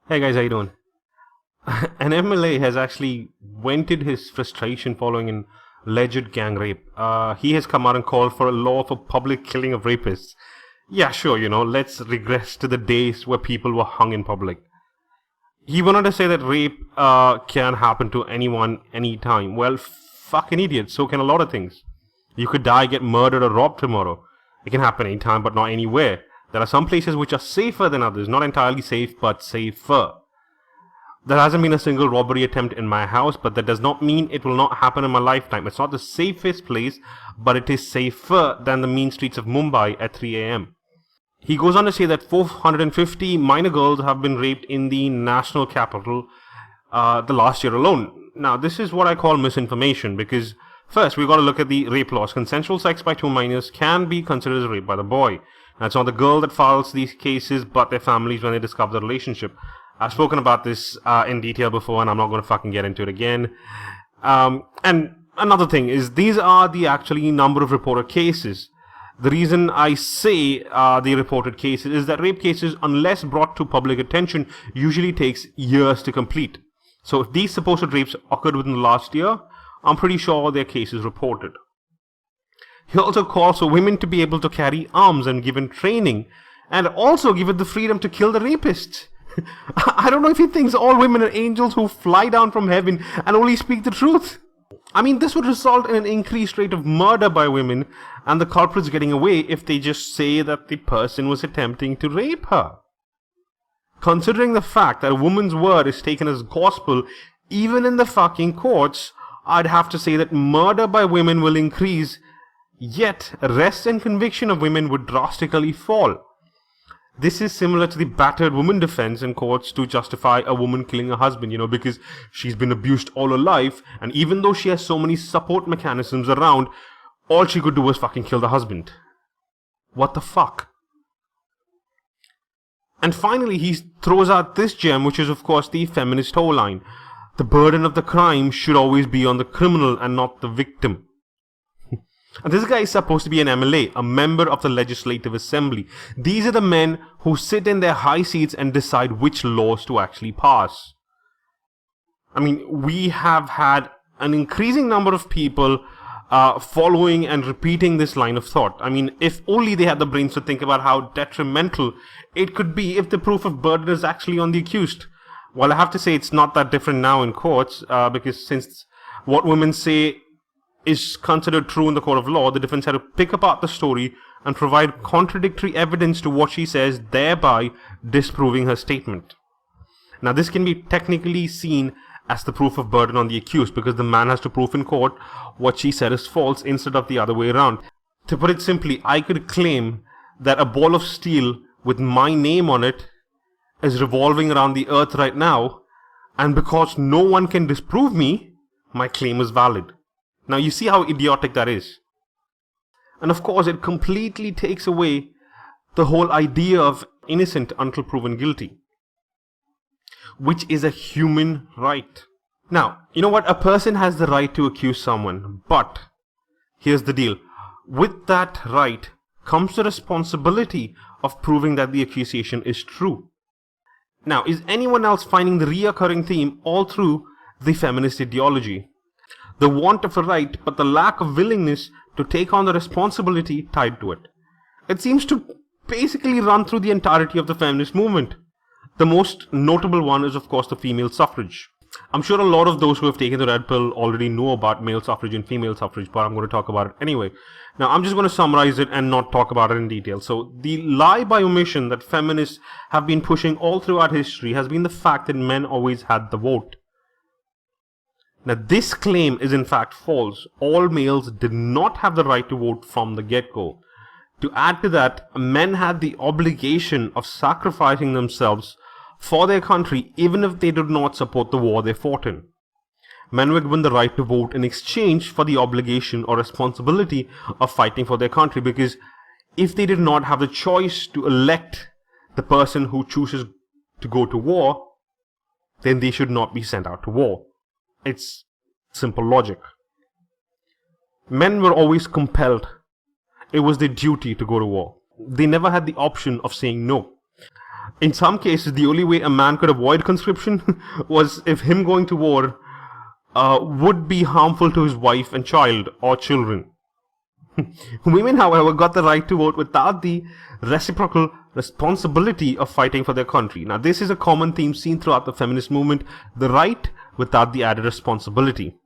Hey guys, how you doing? An MLA has actually vented his frustration following an alleged gang rape. He has come out and called for a law for public killing of rapists. Yeah, sure, let's regress to the days where people were hung in public. He went on to say that rape can happen to anyone, anytime. Well, fucking idiot, so can a lot of things. You could die, get murdered, or robbed tomorrow. It can happen anytime, but not anywhere. There are some places which are safer than others. Not entirely safe, but safer. There hasn't been a single robbery attempt in my house, but that does not mean it will not happen in my lifetime. It's not the safest place, but it is safer than the mean streets of Mumbai at 3 a.m. He goes on to say that 450 minor girls have been raped in the national capital the last year alone. Now, this is what I call misinformation, because first, we've got to look at the rape laws. Consensual sex by two minors can be considered as rape by the boy. Now, it's not the girl that files these cases, but their families when they discover the relationship. I've spoken about this in detail before, and I'm not going to fucking get into it again. And another thing is, these are the actually number of reported cases. The reason I say the reported cases is that rape cases, unless brought to public attention, usually takes years to complete. So if these supposed rapes occurred within the last year, I'm pretty sure their case is reported. He also calls for women to be able to carry arms and given training, and also given the freedom to kill the rapists. I don't know if he thinks all women are angels who fly down from heaven and only speak the truth. I mean, this would result in an increased rate of murder by women and the culprits getting away if they just say that the person was attempting to rape her. Considering the fact that a woman's word is taken as gospel even in the fucking courts, I'd have to say that murder by women will increase, yet arrest and conviction of women would drastically fall. This is similar to the battered woman defense in courts to justify a woman killing her husband, because she's been abused all her life, and even though she has so many support mechanisms around, all she could do was fucking kill the husband. What the fuck? And finally, he throws out this gem, which is of course the feminist whole line. The burden of the crime should always be on the criminal and not the victim. And this guy is supposed to be an MLA, a member of the Legislative Assembly. These are the men who sit in their high seats and decide which laws to actually pass. I mean, we have had an increasing number of people following and repeating this line of thought. I mean, if only they had the brains to think about how detrimental it could be if the proof of burden is actually on the accused. Well, I have to say it's not that different now in courts, because since what women say is considered true in the court of law, the defense had to pick apart the story and provide contradictory evidence to what she says, thereby disproving her statement. Now, this can be technically seen as the proof of burden on the accused, because the man has to prove in court what she said is false instead of the other way around. To put it simply, I could claim that a ball of steel with my name on it is revolving around the earth right now, and because no one can disprove me, my claim is valid. Now, you see how idiotic that is. And of course, it completely takes away the whole idea of innocent until proven guilty, which is a human right. Now, you know what? A person has the right to accuse someone, but here's the deal. With that right comes the responsibility of proving that the accusation is true. Now, is anyone else finding the reoccurring theme all through the feminist ideology? The want of a right, but the lack of willingness to take on the responsibility tied to it. It seems to basically run through the entirety of the feminist movement. The most notable one is, of course, the female suffrage. I'm sure a lot of those who have taken the red pill already know about male suffrage and female suffrage, but I'm going to talk about it anyway. Now, I'm just going to summarize it and not talk about it in detail. So, the lie by omission that feminists have been pushing all throughout history has been the fact that men always had the vote. Now, this claim is in fact false. All males did not have the right to vote from the get-go. To add to that, men had the obligation of sacrificing themselves for their country even if they did not support the war they fought in. Men were given the right to vote in exchange for the obligation or responsibility of fighting for their country, because if they did not have the choice to elect the person who chooses to go to war, then they should not be sent out to war. It's simple logic. Men were always compelled. It was their duty to go to war. They never had the option of saying no. In some cases, the only way a man could avoid conscription was if him going to war would be harmful to his wife and child or children. Women, however, got the right to vote without the reciprocal responsibility of fighting for their country. Now, this is a common theme seen throughout the feminist movement, the right without the added responsibility.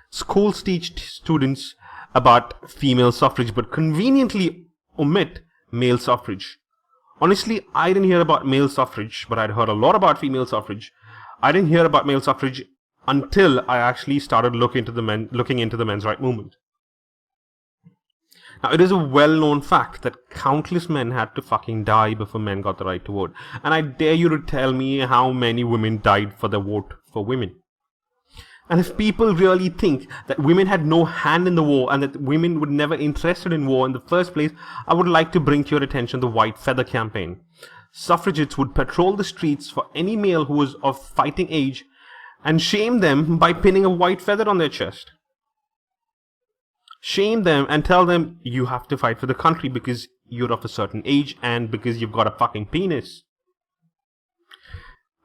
Schools teach students about female suffrage but conveniently omit male suffrage. Honestly, I didn't hear about male suffrage, but I'd heard a lot about female suffrage. I didn't hear about male suffrage until I actually started looking into the men's right movement. Now, it is a well-known fact that countless men had to fucking die before men got the right to vote. And I dare you to tell me how many women died for their vote for women. And if people really think that women had no hand in the war and that women were never interested in war in the first place, I would like to bring to your attention the White Feather campaign. Suffragettes would patrol the streets for any male who was of fighting age and shame them by pinning a white feather on their chest. Shame them and tell them you have to fight for the country because you're of a certain age and because you've got a fucking penis.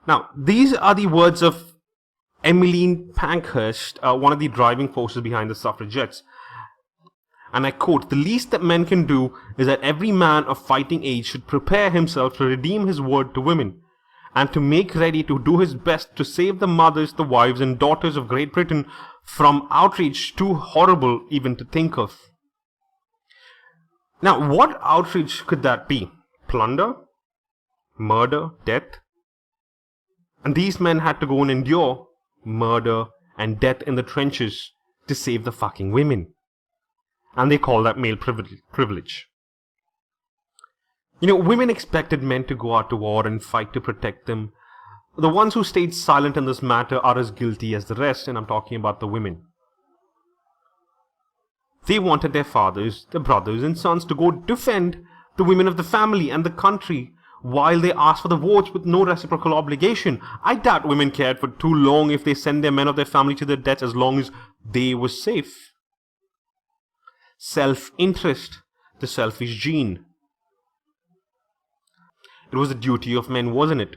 Now, these are the words of Emmeline Pankhurst, one of the driving forces behind the suffragettes. And I quote, "The least that men can do is that every man of fighting age should prepare himself to redeem his word to women, and to make ready to do his best to save the mothers, the wives, and daughters of Great Britain from outrage too horrible even to think of." Now, what outrage could that be? Plunder? Murder? Death? And these men had to go and endure murder and death in the trenches to save the fucking women. And they call that male privilege. You know, women expected men to go out to war and fight to protect them. The ones who stayed silent in this matter are as guilty as the rest, and I'm talking about the women. They wanted their fathers, their brothers and sons to go defend the women of the family and the country while they asked for the votes with no reciprocal obligation. I doubt women cared for too long if they sent their men of their family to their deaths as long as they were safe. Self-interest, the selfish gene. It was the duty of men, wasn't it?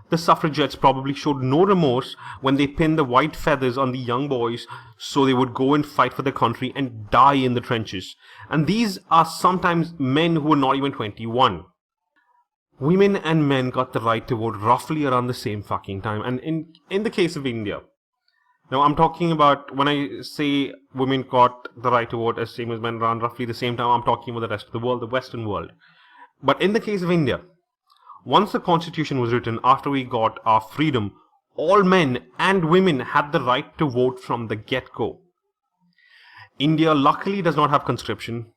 The suffragettes probably showed no remorse when they pinned the white feathers on the young boys so they would go and fight for their country and die in the trenches. And these are sometimes men who were not even 21. Women and men got the right to vote roughly around the same fucking time. And in the case of India, now I'm talking about, when I say women got the right to vote as same as men around roughly the same time, I'm talking about the rest of the world, the Western world. But in the case of India, once the constitution was written after we got our freedom, all men and women had the right to vote from the get-go. India luckily does not have conscription.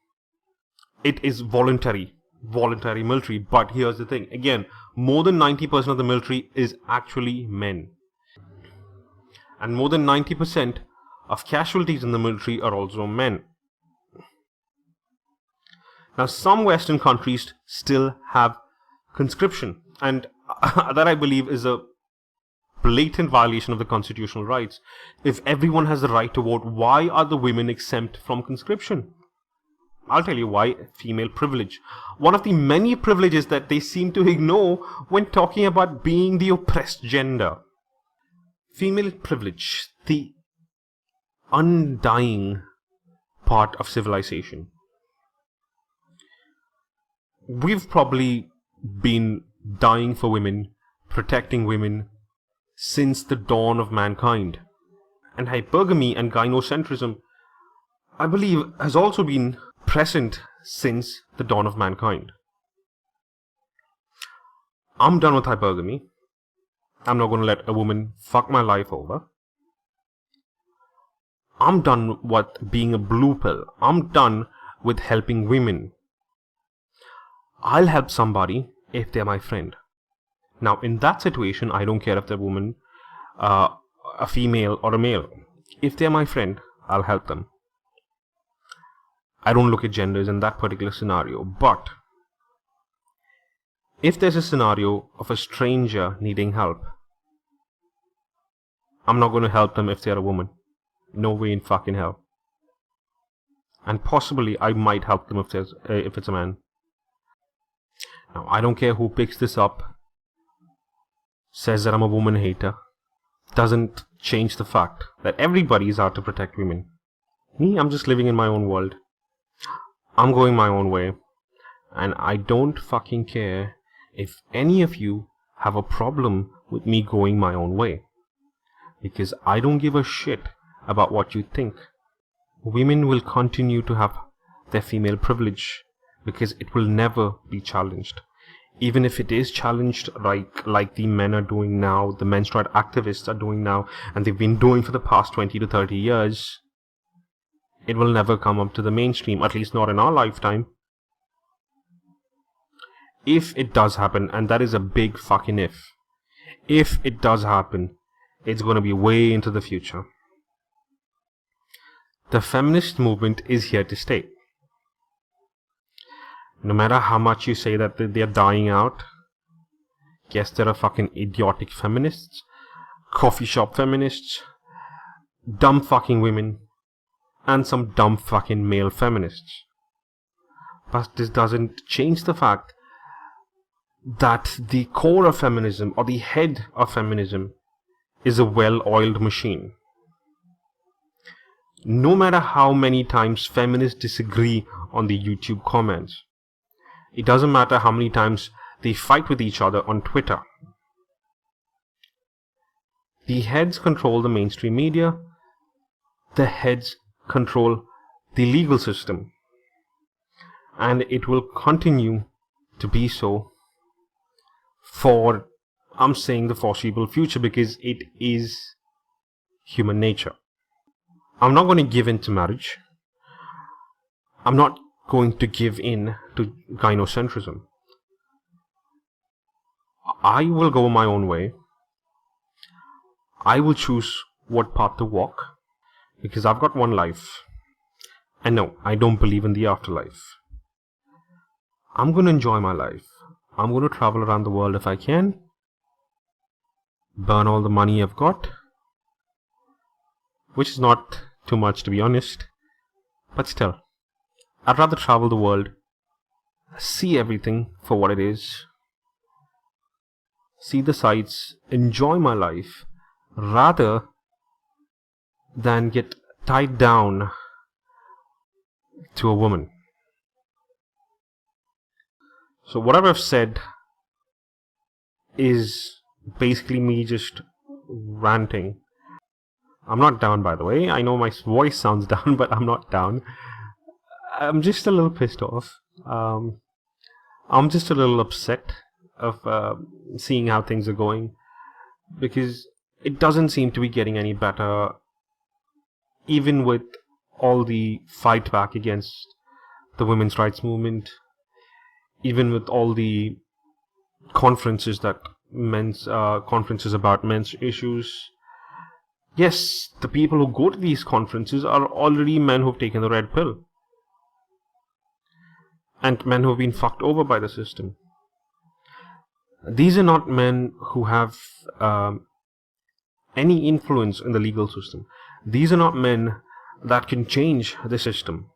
It is voluntary military. But here's the thing, again, more than 90% of the military is actually men. And more than 90% of casualties in the military are also men. Now, some Western countries still have conscription, and that I believe is a blatant violation of the constitutional rights. If everyone has the right to vote, why are the women exempt from conscription? I'll tell you why. Female privilege. One of the many privileges that they seem to ignore when talking about being the oppressed gender. Female privilege, the undying part of civilization. We've probably been dying for women, protecting women, since the dawn of mankind. And hypergamy and gynocentrism, I believe, has also been present since the dawn of mankind. I'm done with hypergamy. I'm not going to let a woman fuck my life over. I'm done with being a blue pill. I'm done with helping women. I'll help somebody if they're my friend. Now, in that situation, I don't care if they're a woman, a female or a male. If they're my friend, I'll help them. I don't look at genders in that particular scenario. But if there's a scenario of a stranger needing help, I'm not going to help them if they're a woman. No way in fucking hell. And possibly I might help them if it's a man. Now, I don't care who picks this up, says that I'm a woman hater. Doesn't change the fact that everybody is out to protect women. Me, I'm just living in my own world. I'm going my own way. And I don't fucking care if any of you have a problem with me going my own way. Because I don't give a shit about what you think. Women will continue to have their female privilege because it will never be challenged. Even if it is challenged like the men are doing now, the men's rights activists are doing now, and they've been doing for the past 20 to 30 years, it will never come up to the mainstream, at least not in our lifetime. If it does happen, and that is a big fucking if it does happen, it's going to be way into the future. The feminist movement is here to stay. No matter how much you say that they're dying out, yes, there are fucking idiotic feminists, coffee shop feminists, dumb fucking women, and some dumb fucking male feminists. But this doesn't change the fact that the core of feminism, or the head of feminism, is a well-oiled machine. No matter how many times feminists disagree on the YouTube comments, it doesn't matter how many times they fight with each other on Twitter. The heads control the mainstream media. The heads control the legal system. And it will continue to be so for, I'm saying, the foreseeable future, because it is human nature. I'm not going to give in to marriage. I'm not going to give in to gynocentrism. I will go my own way. I will choose what path to walk, because I've got one life. And no, I don't believe in the afterlife. I'm going to enjoy my life. I'm going to travel around the world if I can. Burn all the money I've got. Which is not too much, to be honest. But still, I'd rather travel the world, see everything for what it is, see the sights, enjoy my life, rather than get tied down to a woman. So whatever I've said is basically me just ranting. I'm not down, by the way. I know my voice sounds down, but I'm not down. I'm just a little pissed off. I'm just a little upset of seeing how things are going, because it doesn't seem to be getting any better, even with all the fight back against the women's rights movement, even with all the conferences conferences about men's issues. Yes, the people who go to these conferences are already men who've taken the red pill. And men who've been fucked over by the system. These are not men who have any influence in the legal system. These are not men that can change the system.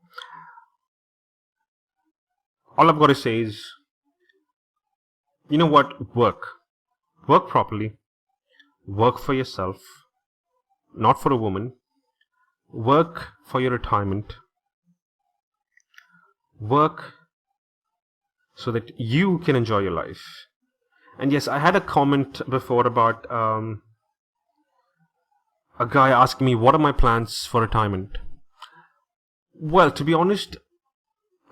All I've got to say is, you know what? Work. Work properly. Work for yourself. Not for a woman. Work for your retirement. Work so that you can enjoy your life. And yes, I had a comment before about a guy asking me, what are my plans for retirement? Well, to be honest,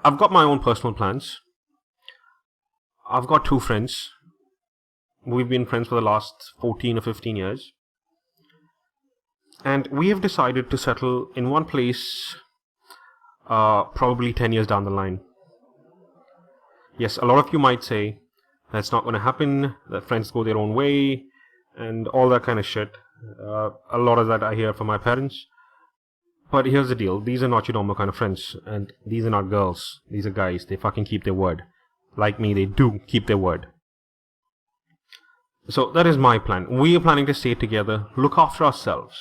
I've got my own personal plans. I've got two friends. We've been friends for the last 14 or 15 years. And we have decided to settle in one place probably 10 years down the line. Yes, a lot of you might say that's not going to happen, that friends go their own way, and all that kind of shit. A lot of that I hear from my parents. But here's the deal. These are not your normal kind of friends. And these are not girls. These are guys. They fucking keep their word. Like me, they do keep their word. So that is my plan. We are planning to stay together, look after ourselves.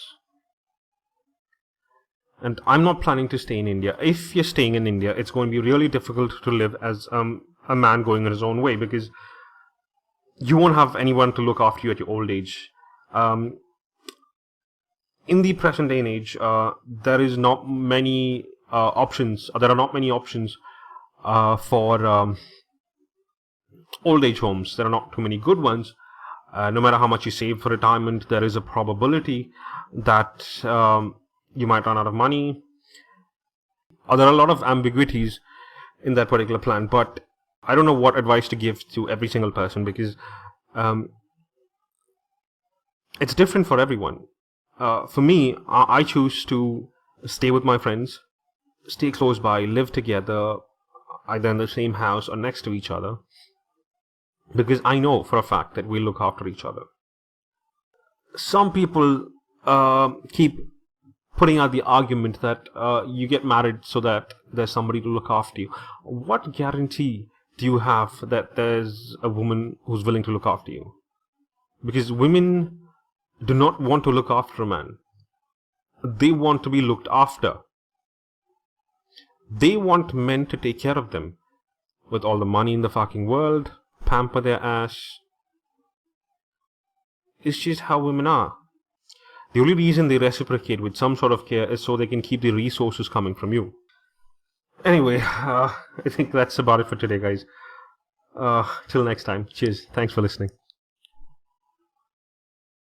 And I'm not planning to stay in India. If you're staying in India, it's going to be really difficult to live as a man going in his own way, because you won't have anyone to look after you at your old age. In the present day and age, there is not many options. There are not many options for old age homes. There are not too many good ones. No matter how much you save for retirement, there is a probability that you might run out of money. There are a lot of ambiguities in that particular plan, but I don't know what advice to give to every single person, because it's different for everyone. For me, I choose to stay with my friends, stay close by, live together, either in the same house or next to each other, because I know for a fact that we look after each other. Some people keep putting out the argument that you get married so that there's somebody to look after you. What guarantee do you have that there's a woman who's willing to look after you? Because women do not want to look after a man. They want to be looked after. They want men to take care of them with all the money in the fucking world, pamper their ass. It's just how women are. The only reason they reciprocate with some sort of care is so they can keep the resources coming from you. Anyway, I think that's about it for today, guys. Till next time. Cheers. Thanks for listening.